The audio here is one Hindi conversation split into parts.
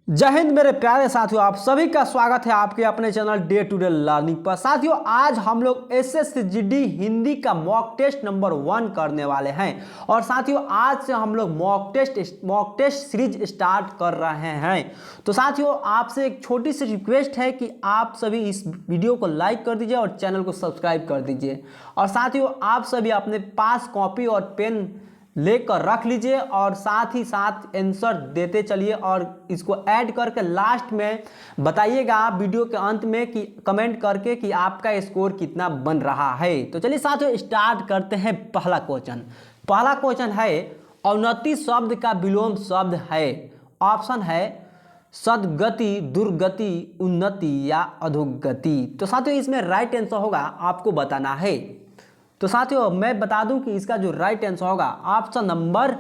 जय हिंद मेरे प्यारे साथियों, आप सभी का स्वागत है आपके अपने channel day to day learning पर। साथियों, आज हम लोग एसएसजीडी हिंदी का मॉक टेस्ट नंबर 1 करने वाले हैं। और साथियों, आज से हम लोग मॉक टेस्ट सीरीज स्टार्ट कर रहे हैं। तो साथियों, आपसे एक छोटी सी रिक्वेस्ट है कि आप सभी इस वीडियो को लाइक कर दीजिए और चैनल को सब्सक्राइब कर दीजिए। और साथियों, आप सभी अपने पास कॉपी और पेन लेकर रख लीजिए और साथ ही साथ आंसर देते चलिए और इसको ऐड करके लास्ट में बताइएगा वीडियो के अंत में कि कमेंट करके कि आपका स्कोर कितना बन रहा है। तो चलिए साथियों, स्टार्ट करते हैं। पहला क्वेश्चन है अवनति शब्द का विलोम शब्द है। ऑप्शन है सदगति, दुर्गति, उन्नति या अधोगति। तो साथियों, इसमें राइट आंसर होगा आपको बताना है। तो साथियों, मैं बता दूं कि इसका जो राइट आंसर होगा ऑप्शन नंबर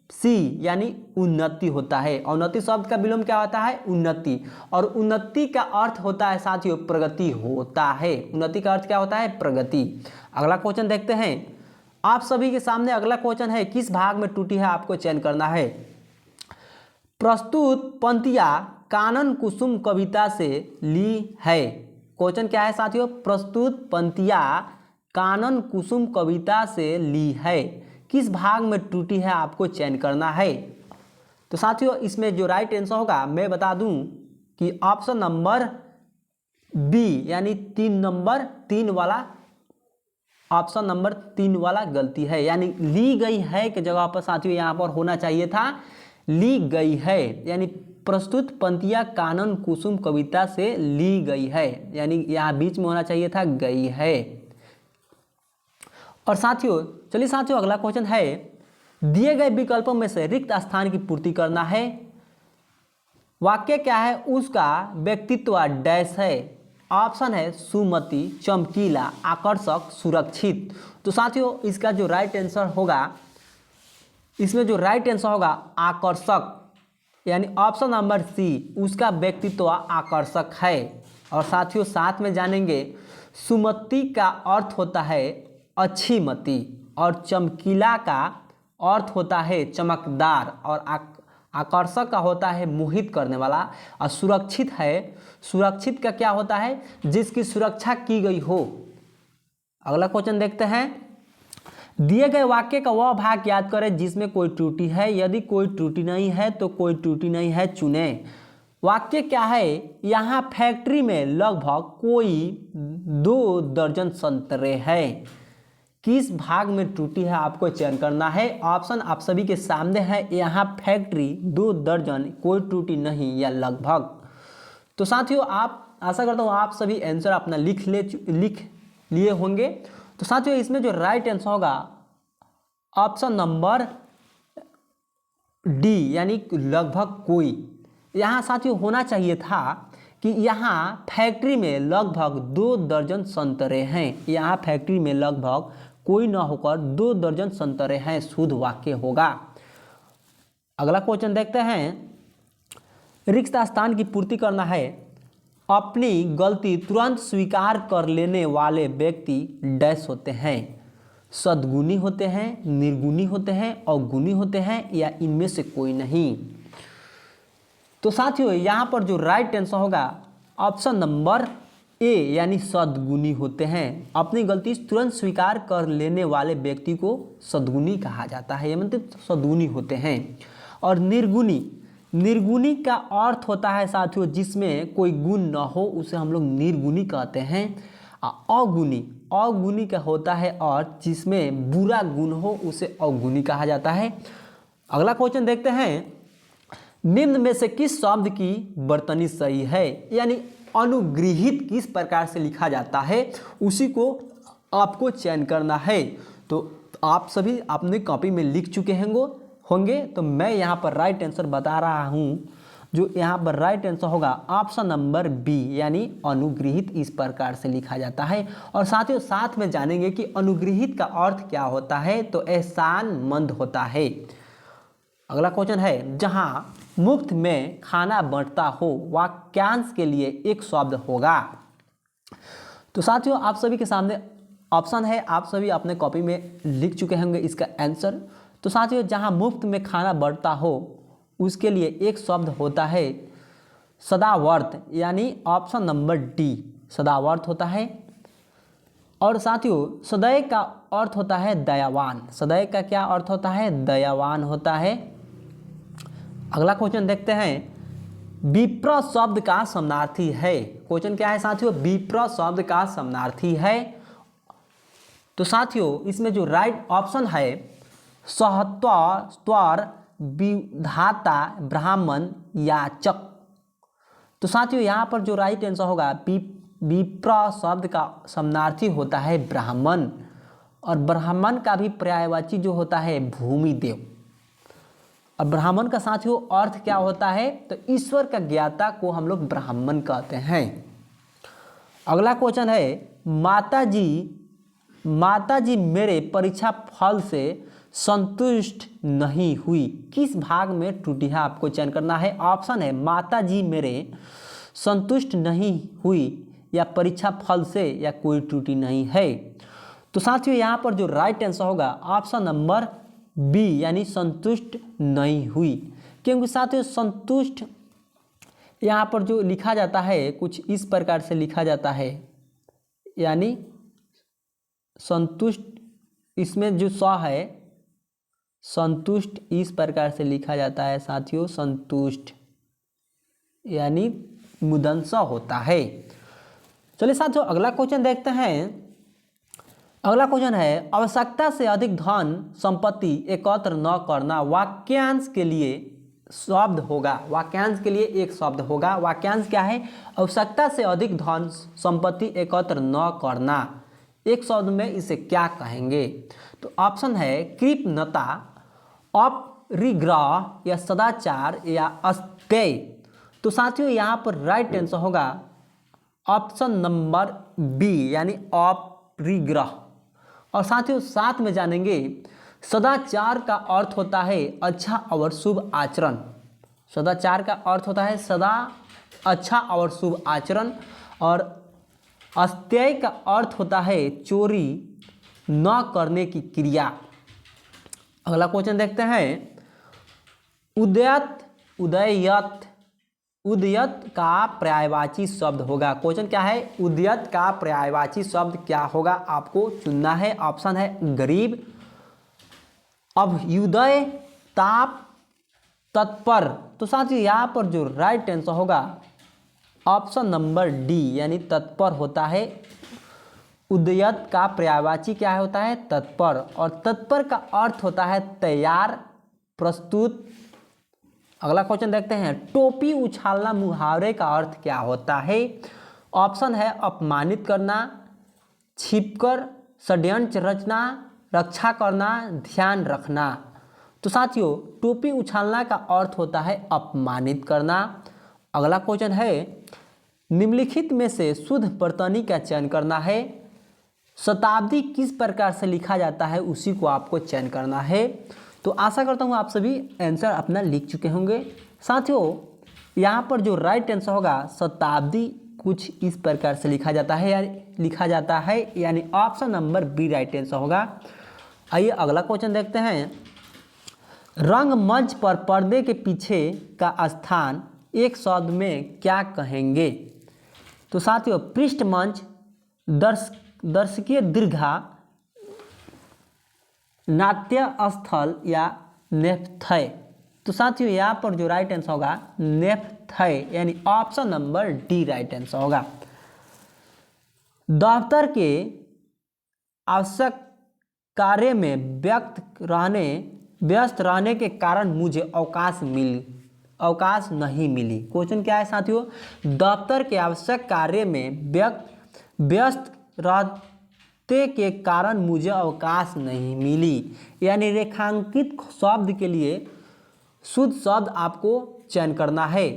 सी यानी उन्नति होता है। अवनति शब्द का विलोम क्या होता है? उन्नति। और उन्नति का अर्थ होता है साथियों प्रगति होता है। उन्नति का अर्थ क्या होता है? प्रगति। अगला क्वेश्चन देखते हैं। आप सभी के सामने अगला क्वेश्चन है, किस भाग में त्रुटि है आपको चयन करना है। प्रस्तुत पंक्तियां कानन कुसुम कविता से ली है। क्वेश्चन क्या है साथियों? प्रस्तुत पंक्तियां कानन कुसुम कविता से ली है। किस भाग में त्रुटि है आपको चयन करना है। तो साथियों, इसमें जो राइट आंसर होगा मैं बता दूं कि ऑप्शन नंबर बी यानी 3 वाला, ऑप्शन नंबर 3 वाला गलती है। यानी ली गई है की जगह पर साथियों यहाँ पर होना चाहिए था ली गई है। यानी प्रस्तुत पंक्तियां कानन कुसुम कविता से ली गई है, यानी यहाँ बीच में होना चाहिए था गई है। और साथियों, चलिए साथियों, अगला क्वेश्चन है दिए गए विकल्पों में से रिक्त स्थान की पूर्ति करना है। वाक्य क्या है? उसका व्यक्तित्व डैश है। ऑप्शन है सुमति, चमकीला, आकर्षक, सुरक्षित। तो साथियों, इसका जो राइट आंसर होगा, इसमें जो राइट आंसर होगा आकर्षक, यानी ऑप्शन नंबर सी, उसका व्यक्तित्व आकर्षक है। और साथियों, साथ में जानेंगे सुमति का अर्थ होता है अच्छी मति, और चमकीला का अर्थ होता है चमकदार, और आकर्षक का होता है मोहित करने वाला। और सुरक्षित है, सुरक्षित का क्या होता है? जिसकी सुरक्षा की गई हो। अगला क्वेश्चन देखते हैं। दिए गए वाक्य का वह भाग याद करें जिसमें कोई त्रुटि है। यदि कोई त्रुटि नहीं है तो कोई त्रुटि नहीं है चुने। वाक्य क्या है? यहाँ फैक्ट्री में लगभग कोई 2 दर्जन संतरे हैं। किस भाग में त्रुटि है आपको चयन करना है। ऑप्शन आप सभी के सामने है। यहाँ फैक्ट्री, 2 दर्जन, कोई त्रुटि नहीं या लगभग। तो साथियों, आप आशा करता हूँ आप सभी आंसर अपना लिख लिए होंगे। तो साथियों, इसमें जो राइट आंसर होगा ऑप्शन नंबर डी यानी लगभग कोई। यहाँ साथियों होना चाहिए था कि यहाँ फैक्ट्री में लगभग 2 दर्जन संतरे हैं। यहाँ फैक्ट्री में लगभग कोई ना होकर 2 दर्जन संतरे हैं, शुद्ध वाक्य होगा। अगला क्वेश्चन देखते हैं। रिक्त स्थान की पूर्ति करना है। अपनी गलती तुरंत स्वीकार कर लेने वाले व्यक्ति डैश होते हैं। सद्गुणी होते हैं, निर्गुणी होते हैं, अवगुणी होते हैं, या इनमें से कोई नहीं। तो साथियों, यहाँ पर जो राइट आंसर होगा ऑप्शन नंबर ए यानी सद्गुणी होते हैं। अपनी गलती तुरंत स्वीकार कर लेने वाले व्यक्ति को सद्गुणी कहा जाता है, मतलब सद्गुणी होते हैं। और निर्गुणी का अर्थ होता है साथियों जिसमें कोई गुण न हो, उसे हम लोग निर्गुणी कहते हैं। अवगुणी का होता है और जिसमें बुरा गुण हो उसे अवगुणी कहा जाता है। अगला क्वेश्चन देखते हैं। निम्न में से किस शब्द की वर्तनी सही है, यानी अनुगृहित किस प्रकार से लिखा जाता है, उसी को आपको चयन करना है। तो आप सभी अपने कॉपी में लिख चुके होंगे। तो मैं यहाँ पर राइट आंसर बता रहा हूँ। जो यहाँ पर राइट आंसर होगा ऑप्शन नंबर बी यानी अनुगृहित इस प्रकार से लिखा जाता है। और साथियों, साथ में जानेंगे कि अनुगृहित का अर्थ क्या होता है। तो एहसानमंद होता है। अगला क्वेश्चन है। जहाँ मुफ्त में खाना बंटता हो वाक्यांश के लिए एक शब्द होगा। तो साथियों, आप सभी के सामने ऑप्शन है, आप सभी अपने कॉपी में लिख चुके होंगे इसका आंसर। तो साथियों, जहाँ मुफ्त में खाना बंटता हो उसके लिए एक शब्द होता है सदावर्त, यानी ऑप्शन नंबर डी सदावर्त होता है। और साथियों सदैव का अर्थ होता है दयावान। सदैव का क्या अर्थ होता है? दयावान होता है। अगला क्वेश्चन देखते हैं। विप्र शब्द का समानार्थी है। क्वेश्चन क्या है साथियों? विप्र शब्द का समानार्थी है। तो साथियों इसमें जो राइट ऑप्शन है सहत्वर विधाता ब्राह्मण याचक। तो साथियों यहाँ पर जो राइट आंसर होगा विप्र शब्द का समानार्थी होता है ब्राह्मण, और ब्राह्मण का भी पर्यायवाची जो होता है भूमिदेव। और ब्राह्मण का साथियों अर्थ क्या होता है? तो ईश्वर का ज्ञाता को हम लोग ब्राह्मण कहते हैं। अगला क्वेश्चन है, माताजी मेरे परीक्षा फल से संतुष्ट नहीं हुई। किस भाग में त्रुटि है आपको चयन करना है। ऑप्शन है माताजी मेरे संतुष्ट नहीं हुई, या परीक्षा फल से, या कोई त्रुटि नहीं है। तो साथियों यहाँ पर जो राइट आंसर होगा ऑप्शन नंबर बी, यानी संतुष्ट नहीं हुई। क्योंकि साथियों संतुष्ट यहाँ पर जो लिखा जाता है कुछ इस प्रकार से लिखा जाता है, यानी संतुष्ट, इसमें जो स है संतुष्ट इस प्रकार से लिखा जाता है साथियों, संतुष्ट यानी मुदंसा होता है। चलिए साथियों अगला क्वेश्चन देखते हैं। अगला क्वेश्चन है, आवश्यकता से अधिक धन संपत्ति एकत्र न करना वाक्यांश के लिए शब्द होगा। वाक्यांश के लिए एक शब्द होगा। वाक्यांश क्या है? आवश्यकता से अधिक धन संपत्ति एकत्र न करना। एक शब्द में इसे क्या कहेंगे? तो ऑप्शन है कृपणता, अपरिग्रह, या सदाचार, या अस्तेय। तो साथियों यहाँ पर राइट आंसर होगा ऑप्शन नंबर बी, यानी अपरिग्रह। और साथियों साथ में जानेंगे सदाचार का अर्थ होता है अच्छा और शुभ आचरण। सदाचार का अर्थ होता है सदा अच्छा और शुभ आचरण। और अस्तेय का अर्थ होता है चोरी न करने की क्रिया। अगला क्वेश्चन देखते हैं। उदयत का पर्यायवाची शब्द होगा। क्वेश्चन क्या है? उदयत का पर्यायवाची शब्द क्या होगा आपको चुनना है। ऑप्शन है गरीब, अभ्युदय, ताप, तत्पर। तो साथियों यहाँ पर जो राइट आंसर होगा ऑप्शन नंबर डी, यानी तत्पर होता है। उदयत का पर्यायवाची क्या होता है? तत्पर। और तत्पर का अर्थ होता है तैयार, प्रस्तुत। अगला क्वेश्चन देखते हैं। टोपी उछालना मुहावरे का अर्थ क्या होता है? ऑप्शन है अपमानित करना, छिपकर, षड्यंत्र रचना, रक्षा करना, ध्यान रखना। तो साथियों टोपी उछालना का अर्थ होता है अपमानित करना। अगला क्वेश्चन है, निम्नलिखित में से शुद्ध वर्तनी का चयन करना है। शताब्दी किस प्रकार से लिखा जाता है उसी को आपको चयन करना है। तो आशा करता हूँ आप सभी आंसर अपना लिख चुके होंगे। साथियों यहाँ पर जो राइट आंसर होगा शताब्दी कुछ इस प्रकार से लिखा जाता है, यानी option number B right answer होगा। आइए अगला क्वेश्चन देखते हैं। रंगमंच पर पर्दे के पीछे का स्थान एक शब्द में क्या कहेंगे? तो साथियों पृष्ठमंच, दर्शकीय दीर्घा, नाट्य स्थल, या नेपथ्य। तो साथियों यहाँ पर जो राइट आंसर होगा नेपथ्य, यानी option number D right answer होगा। दफ्तर के आवश्यक कार्य में व्यस्त रहने के कारण मुझे अवकाश नहीं मिली। क्वेश्चन क्या है साथियों? दफ्तर के आवश्यक कार्य में व्यस्त रहते के कारण मुझे अवकाश नहीं मिली। यानी रेखांकित शब्द के लिए शुद्ध शब्द आपको चयन करना है।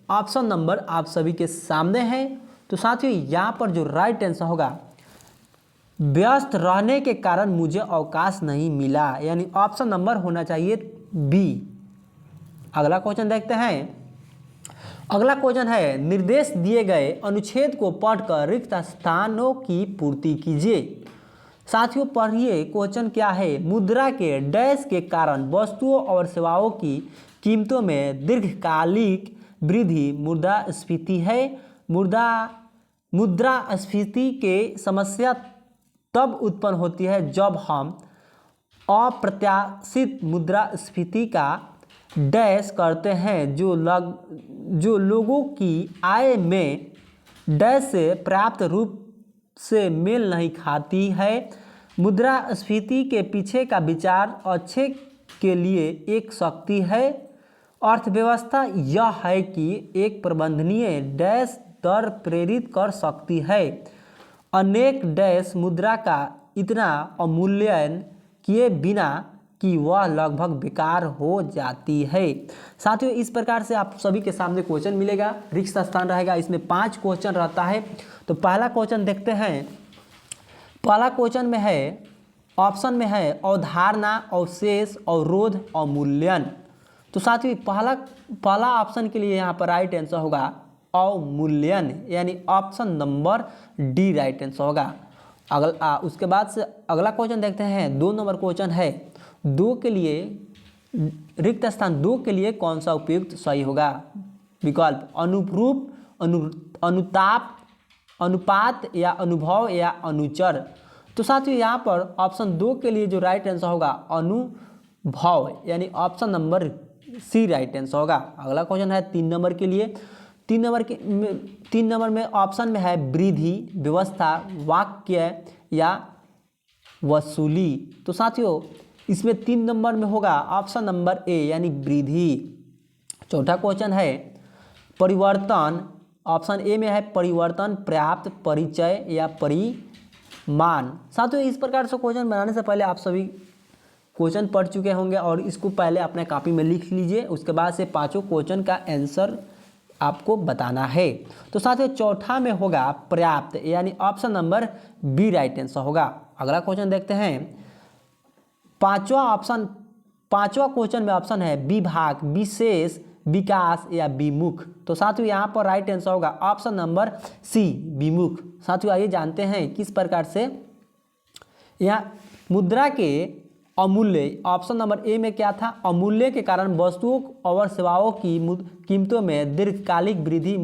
ऑप्शन नंबर आप सभी के सामने है। तो साथियों यहाँ पर जो राइट आंसर होगा व्यस्त रहने के कारण मुझे अवकाश नहीं मिला, यानी ऑप्शन नंबर होना चाहिए बी। अगला क्वेश्चन देखते हैं। अगला क्वेश्चन है, निर्देश दिए गए अनुच्छेद को पढ़कर रिक्त स्थानों की पूर्ति कीजिए। साथियों पढ़िए क्वेश्चन क्या है। मुद्रा के डैश के कारण वस्तुओं और सेवाओं की कीमतों में दीर्घकालिक वृद्धि मुद्रास्फीति है। मुद्रास्फीति के समस्या तब उत्पन्न होती है जब हम अप्रत्याशित मुद्रास्फीति का डैश करते हैं जो लोगों की आय में डैश से पर्याप्त रूप से मेल नहीं खाती है। मुद्रास्फीति के पीछे का विचार अच्छे के लिए एक शक्ति है। अर्थव्यवस्था यह है कि एक प्रबंधनीय डैश दर प्रेरित कर सकती है। अनेक डैश मुद्रा का इतना अवमूल्यन किए बिना कि वह लगभग बेकार हो जाती है। साथियों, इस प्रकार से आप सभी के सामने क्वेश्चन मिलेगा, रिक्त स्थान रहेगा, इसमें 5 क्वेश्चन रहता है। तो पहला क्वेश्चन देखते हैं। पहला क्वेश्चन में है, ऑप्शन में है अवधारणा, अवशेष, अवरोध, अवमूल्यन। तो साथियों पहला ऑप्शन के लिए यहाँ पर राइट आंसर होगा अवमूल्यन, यानी option number D right answer होगा। उसके बाद से अगला क्वेश्चन देखते हैं। 2 नंबर क्वेश्चन है, 2 के लिए रिक्त स्थान 2 के लिए कौन सा उपयुक्त सही होगा? विकल्प अनुरूप, अनुताप, अनुपात या अनुभव या अनुचर। तो साथियों यहाँ पर ऑप्शन 2 के लिए जो राइट आंसर होगा अनुभव, यानी option number C right answer होगा। अगला क्वेश्चन है 3 नंबर के लिए। 3 नंबर में ऑप्शन में है वृद्धि, व्यवस्था, वाक्य या वसूली। तो साथियों इसमें 3 नंबर में होगा ऑप्शन नंबर ए, यानी वृद्धि। चौथा क्वेश्चन है परिवर्तन। ऑप्शन ए में है परिवर्तन, पर्याप्त, परिचय या परिमाण। साथियों इस प्रकार से क्वेश्चन बनाने से पहले आप सभी क्वेश्चन पढ़ चुके होंगे और इसको पहले अपने कॉपी में लिख लीजिए। उसके बाद से 5 क्वेश्चन का आंसर आपको बताना है। तो साथियों चौथा में होगा पर्याप्त, यानी option number B right answer होगा। अगला क्वेश्चन देखते हैं। पांचवा क्वेश्चन में ऑप्शन है विभाग, विशेष, विकास या विमुख। तो साथियों यहाँ पर राइट आंसर होगा ऑप्शन नंबर सी विमुख। साथियों आइए जानते हैं किस प्रकार से यहाँ मुद्रा के अमूल्य, ऑप्शन नंबर ए में क्या था? अमूल्य के कारण वस्तुओं और सेवाओं की कीमतों में दीर्घकालिक वृद्धि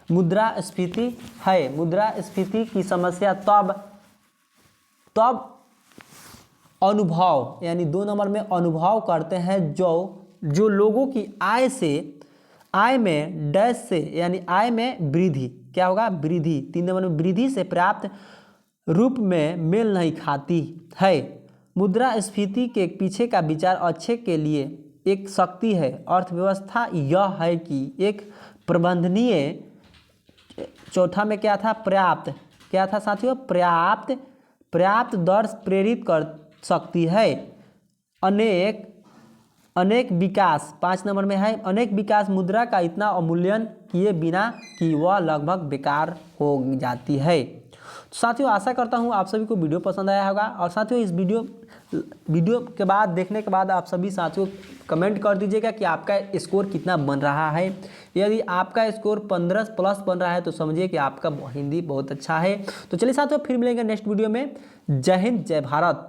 मुद्रास्फीति है। मुद्रास्फीति की समस्या तब अनुभव, यानी 2 नंबर में अनुभव करते हैं जो लोगों की आय में डैश से, यानी आय में वृद्धि, क्या होगा? वृद्धि। 3 नंबर में वृद्धि से पर्याप्त रूप में मेल नहीं खाती है। मुद्रास्फीति के पीछे का विचार अच्छे के लिए एक शक्ति है। अर्थव्यवस्था यह है कि एक प्रबंधनीय, चौथा में क्या था? पर्याप्त, क्या था साथियों? पर्याप्त दर प्रेरित कर सकती है। अनेक विकास, 5 नंबर में है अनेक विकास मुद्रा का इतना अवमूल्यन किए बिना कि वह लगभग बेकार हो जाती है। तो साथियों आशा करता हूँ आप सभी को वीडियो पसंद आया होगा। और साथियों इस वीडियो के बाद देखने के बाद आप सभी साथियों कमेंट कर दीजिएगा कि आपका स्कोर कितना बन रहा है। यदि आपका स्कोर 15+ बन रहा है तो समझिए कि आपका हिंदी बहुत अच्छा है। तो चलिए साथियों फिर मिलेंगे नेक्स्ट वीडियो में। जय हिंद, जय भारत।